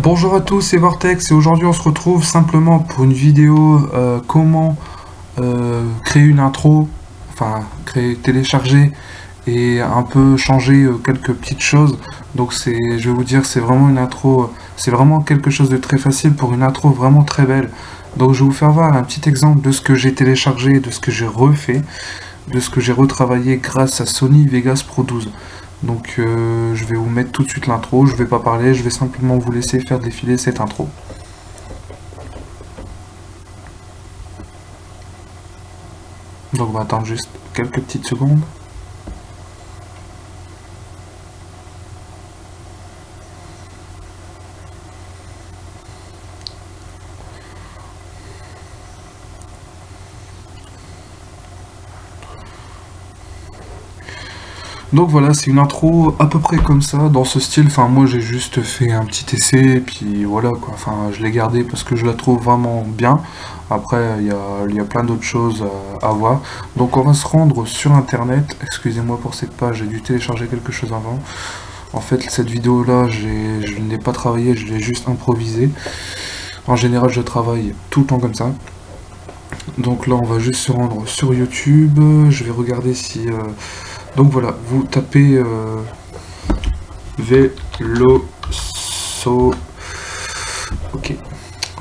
Bonjour à tous, c'est Vortex et aujourd'hui on se retrouve simplement pour une vidéo comment créer une intro, télécharger et un peu changer quelques petites choses. Donc je vais vous dire, c'est vraiment une intro, c'est vraiment quelque chose de très facile pour une intro vraiment très belle. Donc je vais vous faire voir un petit exemple de ce que j'ai téléchargé, de ce que j'ai refait, de ce que j'ai retravaillé grâce à Sony Vegas Pro 12. Donc je vais vous mettre tout de suite l'intro, je vais pas parler, je vais simplement vous laisser faire défiler cette intro. Donc on va attendre juste quelques petites secondes. Donc voilà, c'est une intro à peu près comme ça, dans ce style. Enfin, moi j'ai juste fait un petit essai, et puis voilà quoi. Enfin, je l'ai gardé parce que je la trouve vraiment bien. Après, il y a plein d'autres choses à voir. Donc on va se rendre sur internet. Excusez-moi pour cette page, j'ai dû télécharger quelque chose avant. En fait, cette vidéo là, je ne l'ai pas travaillé, je l'ai juste improvisé. En général, je travaille tout le temps comme ça. Donc là, on va juste se rendre sur YouTube. Je vais regarder si... Donc voilà, vous tapez Veloso. Ok,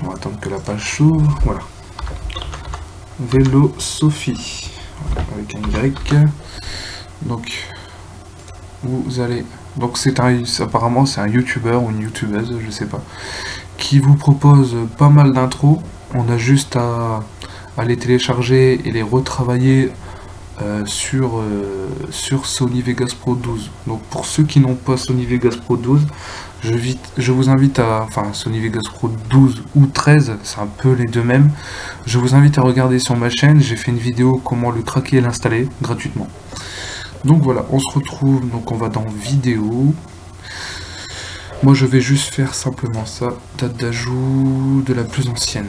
on va attendre que la page s'ouvre. Voilà. Velosophie. Avec un Y. Donc, vous allez... Donc apparemment c'est un youtubeur ou une youtubeuse, je sais pas, qui vous propose pas mal d'intros. On a juste à les télécharger et les retravailler sur Sony Vegas Pro 12. Donc pour ceux qui n'ont pas Sony Vegas Pro 12, je vous invite à... Enfin, Sony Vegas Pro 12 ou 13, c'est un peu les deux mêmes. Je vous invite à regarder sur ma chaîne, j'ai fait une vidéo comment le craquer et l'installer gratuitement. Donc voilà, on se retrouve, donc on va dans vidéo. Moi je vais juste faire simplement ça, date d'ajout de la plus ancienne.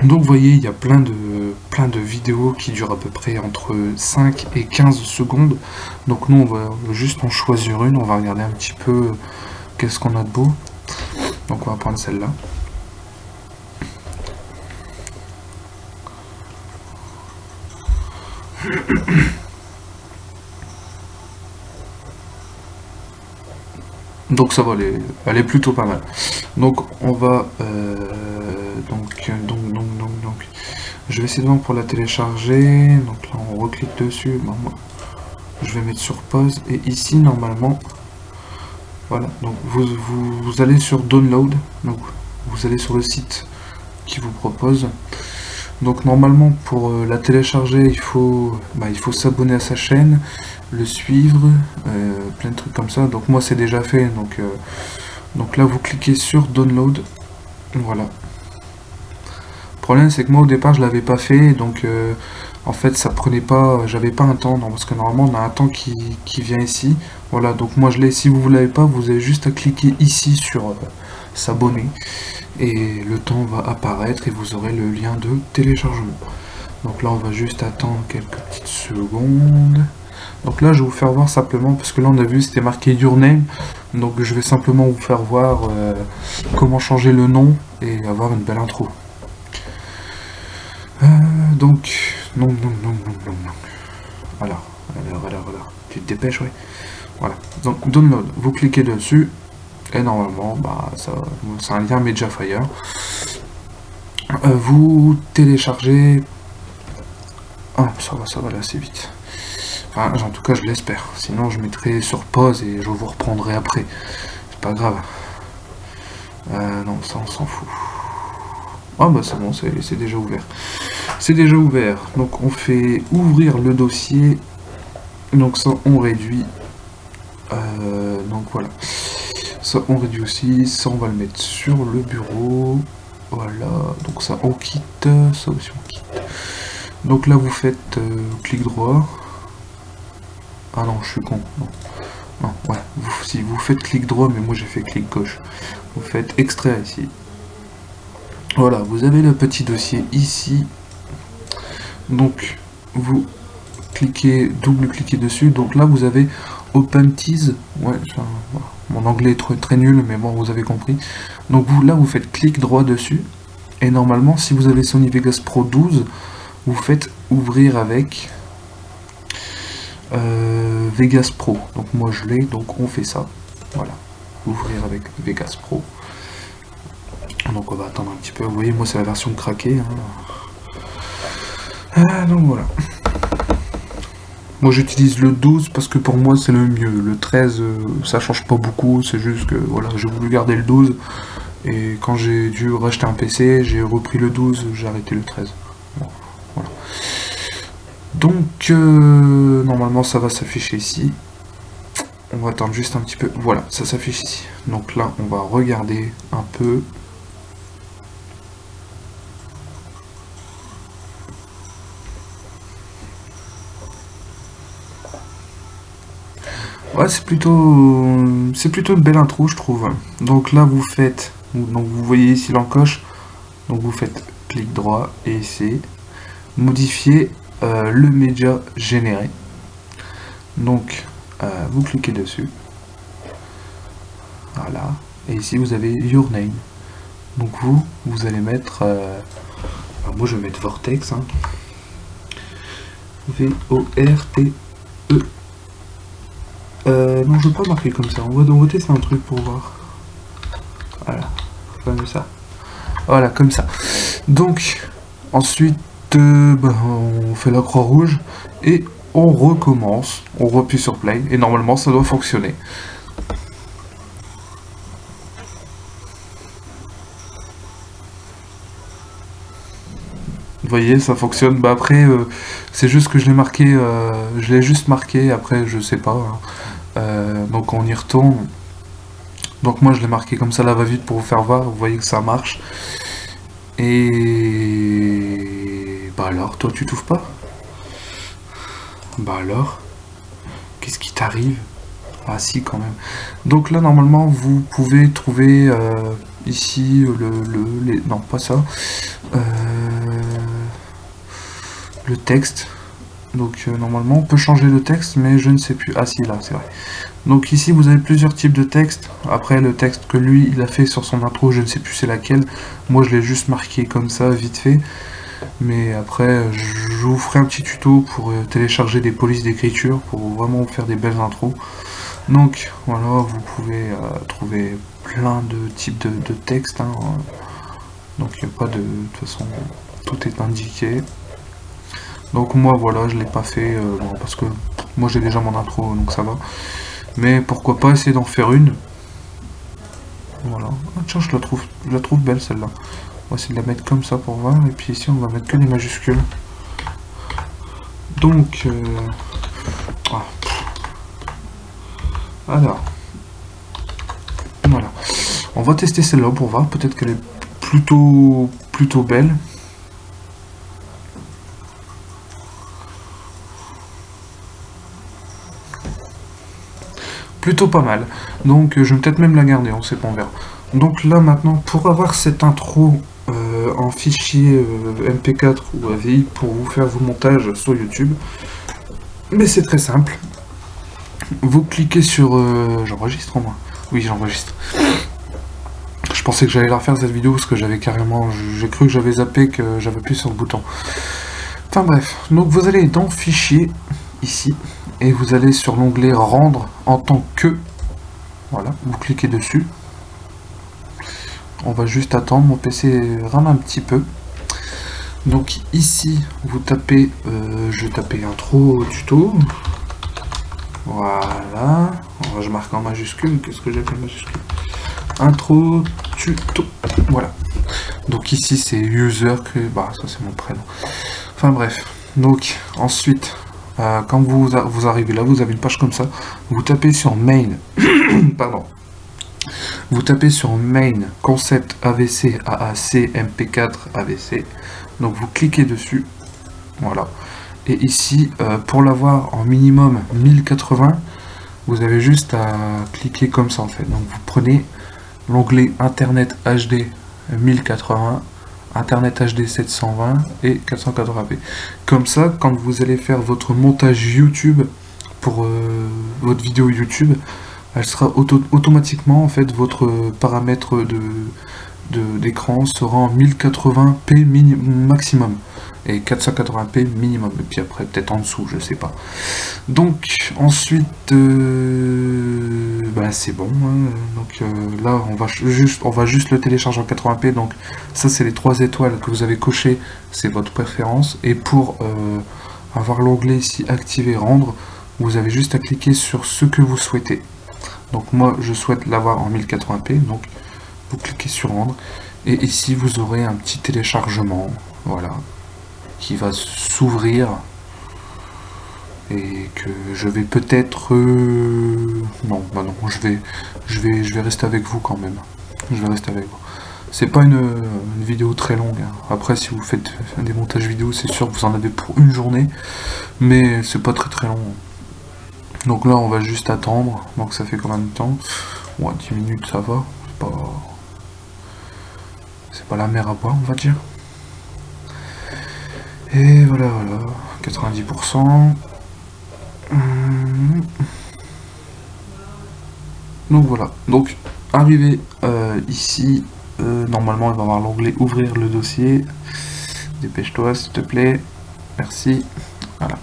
Donc vous voyez, il y a plein de vidéos qui durent à peu près entre 5 et 15 secondes. Donc nous on va juste en choisir une, on va regarder un petit peu qu'est-ce qu'on a de beau. Donc on va prendre celle-là. Donc ça va, elle est plutôt pas mal. Donc on va donc je vais essayer de voir pour la télécharger. Donc là on reclique dessus. Bon, moi, je vais mettre sur pause et ici normalement voilà, donc vous allez sur download, donc vous allez sur le site qui vous propose. Donc normalement pour la télécharger il faut s'abonner à sa chaîne, le suivre, plein de trucs comme ça. Donc moi c'est déjà fait, donc là vous cliquez sur download, voilà. Le problème c'est que moi au départ je l'avais pas fait, donc en fait ça prenait pas, j'avais pas un temps, non, parce que normalement on a un temps qui vient ici. Voilà, donc moi je l'ai, si vous ne l'avez pas, vous avez juste à cliquer ici sur s'abonner et le temps va apparaître et vous aurez le lien de téléchargement. Donc là on va juste attendre quelques petites secondes. Donc là je vais vous faire voir simplement, parce que là on a vu c'était marqué your name, donc je vais simplement vous faire voir comment changer le nom et avoir une belle intro. Donc non. Alors, tu te dépêches, ouais. Voilà, donc download, vous cliquez dessus et normalement bah c'est un lien Mediafire. Vous téléchargez. Ah, ça va là assez vite. Enfin, en tout cas je l'espère, sinon je mettrai sur pause et je vous reprendrai après, c'est pas grave. Non, ça on s'en fout. Ah bah c'est bon, c'est déjà ouvert. C'est déjà ouvert, donc on fait ouvrir le dossier, donc ça on réduit. Donc voilà, ça on réduit aussi, ça on va le mettre sur le bureau, voilà, donc ça on quitte, ça aussi on quitte. Donc là vous faites clic droit, ah non je suis con, non, ouais, si vous faites clic droit, mais moi j'ai fait clic gauche, vous faites extrait ici. Voilà, vous avez le petit dossier ici, Donc vous cliquez, double-cliquez dessus. Donc là vous avez OpenTease. Ouais, voilà. Mon anglais est très nul, mais bon, vous avez compris. Donc vous, là, vous faites clic droit dessus. Et normalement, si vous avez Sony Vegas Pro 12, vous faites ouvrir avec Vegas Pro. Donc moi je l'ai, donc on fait ça. Voilà, ouvrir avec Vegas Pro. Donc on va attendre un petit peu. Vous voyez, moi c'est la version craquée. Ah, donc voilà. Moi j'utilise le 12 parce que pour moi c'est le mieux. Le 13 ça change pas beaucoup, c'est juste que voilà, j'ai voulu garder le 12 et quand j'ai dû racheter un PC, j'ai repris le 12, j'ai arrêté le 13. Bon, voilà. Donc normalement ça va s'afficher ici. On va attendre juste un petit peu. Voilà, ça s'affiche ici. Donc là on va regarder un peu. Ouais, c'est plutôt une belle intro, je trouve. Donc là, vous faites, donc vous voyez ici l'encoche, donc vous faites clic droit et ici modifier le média généré. Donc vous cliquez dessus, voilà, et ici vous avez your name. Donc vous allez mettre, alors moi je vais mettre Vortex, hein. V-O-R-T-E. Non, je veux pas marquer comme ça. On va voter, c'est un truc pour voir. Voilà, comme ça. Voilà, comme ça. Donc, ensuite, on fait la croix rouge et on recommence. On replie sur play et normalement, ça doit fonctionner. Vous voyez, ça fonctionne. Bah après, c'est juste que je l'ai marqué. Je l'ai juste marqué. Après, je sais pas. Hein. Donc on y retourne. Donc moi je l'ai marqué comme ça là va-vite pour vous faire voir, vous voyez que ça marche. Et bah alors, toi tu t'ouvres pas? Bah alors, qu'est-ce qui t'arrive? Ah si quand même. Donc là normalement vous pouvez trouver ici non pas ça, le texte. Donc normalement on peut changer le texte mais je ne sais plus. Ah si là c'est vrai. Donc ici vous avez plusieurs types de textes. Après le texte que lui il a fait sur son intro, je ne sais plus c'est laquelle. Moi je l'ai juste marqué comme ça vite fait. Mais après je vous ferai un petit tuto pour télécharger des polices d'écriture pour vraiment faire des belles intros. Donc voilà, vous pouvez trouver plein de types de textes. Hein. Donc il n'y a pas de toute façon tout est indiqué. Donc moi voilà, je l'ai pas fait bon, parce que moi j'ai déjà mon intro donc ça va. Mais pourquoi pas essayer d'en faire une. Voilà. Ah, tiens, je la trouve belle celle-là. On va essayer de la mettre comme ça pour voir. Et puis ici on va mettre que les majuscules. Donc ah. Alors voilà. On va tester celle-là pour voir. Peut-être qu'elle est plutôt belle. Plutôt pas mal. Donc je vais peut-être même la garder, on sait pas, on verra. Donc là maintenant, pour avoir cette intro en fichier MP4 ou AVI pour vous faire vos montages sur YouTube, mais c'est très simple. Vous cliquez sur... j'enregistre au moins. Oui, j'enregistre. Je pensais que j'allais la refaire cette vidéo parce que j'avais carrément... J'ai cru que j'avais zappé, que j'avais appuyé sur le bouton. Enfin bref, donc vous allez dans Fichier, ici, et vous allez sur l'onglet Rendre en tant que. Voilà, vous cliquez dessus. On va juste attendre, mon PC rame un petit peu. Donc ici, vous tapez, je vais taper intro tuto. Voilà, je marque en majuscule, qu'est-ce que j'ai fait en majuscule? Intro tuto, voilà. Donc ici c'est user, que bah ça c'est mon prénom. Enfin bref, donc ensuite, quand vous arrivez là, vous avez une page comme ça, vous tapez sur main, pardon, vous tapez sur main, concept AVC, AAC, MP4, AVC, donc vous cliquez dessus, voilà, et ici, pour l'avoir en minimum 1080, vous avez juste à cliquer comme ça en fait, donc vous prenez l'onglet Internet HD 1080, Internet HD 720 et 480p. Comme ça, quand vous allez faire votre montage YouTube pour votre vidéo YouTube, elle sera automatiquement, en fait, votre paramètre d'écran sera en 1080p maximum et 480p minimum, et puis après peut-être en dessous, je sais pas. Donc ensuite bah, c'est bon, hein. Donc là on va juste le télécharger en 80p. Donc ça c'est les 3 étoiles que vous avez coché, c'est votre préférence, et pour avoir l'onglet ici activer rendre, vous avez juste à cliquer sur ce que vous souhaitez. Donc moi je souhaite l'avoir en 1080p, donc vous cliquez sur rendre, et ici vous aurez un petit téléchargement, voilà, qui va s'ouvrir, et que je vais peut-être non, bah non, je vais rester avec vous quand même. Je vais rester avec vous. C'est pas une vidéo très longue, hein. Après si vous faites des montages vidéo, c'est sûr que vous en avez pour une journée, mais c'est pas très long. Donc là on va juste attendre. Donc ça fait combien de temps? Ouais, 10 minutes ça va, c'est pas la mer à boire, on va dire. Et voilà, 90%. Donc voilà, donc arrivé ici, normalement il va y avoir l'onglet ouvrir le dossier. Dépêche-toi s'il te plaît, merci. Voilà.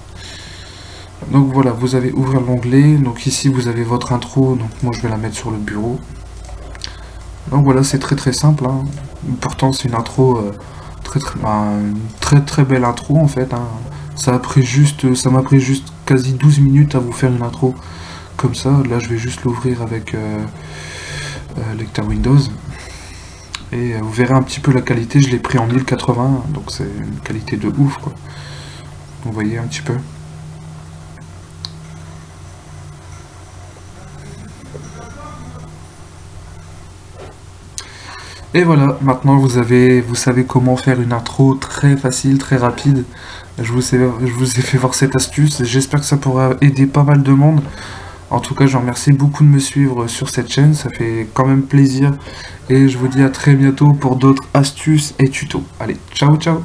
Donc voilà, vous avez ouvert l'onglet, donc ici vous avez votre intro, donc moi je vais la mettre sur le bureau. Donc voilà, c'est très simple, hein. Pourtant c'est une intro très belle intro en fait, hein. Ça m'a pris juste quasi 12 minutes à vous faire une intro comme ça. Là je vais juste l'ouvrir avec lecteur Windows, et vous verrez un petit peu la qualité. Je l'ai pris en 1080, donc c'est une qualité de ouf quoi. Vous voyez un petit peu. Et voilà, maintenant vous savez comment faire une intro très facile, très rapide. Je vous ai fait voir cette astuce, et j'espère que ça pourra aider pas mal de monde. En tout cas, je vous remercie beaucoup de me suivre sur cette chaîne, ça fait quand même plaisir. Et je vous dis à très bientôt pour d'autres astuces et tutos. Allez, ciao ciao!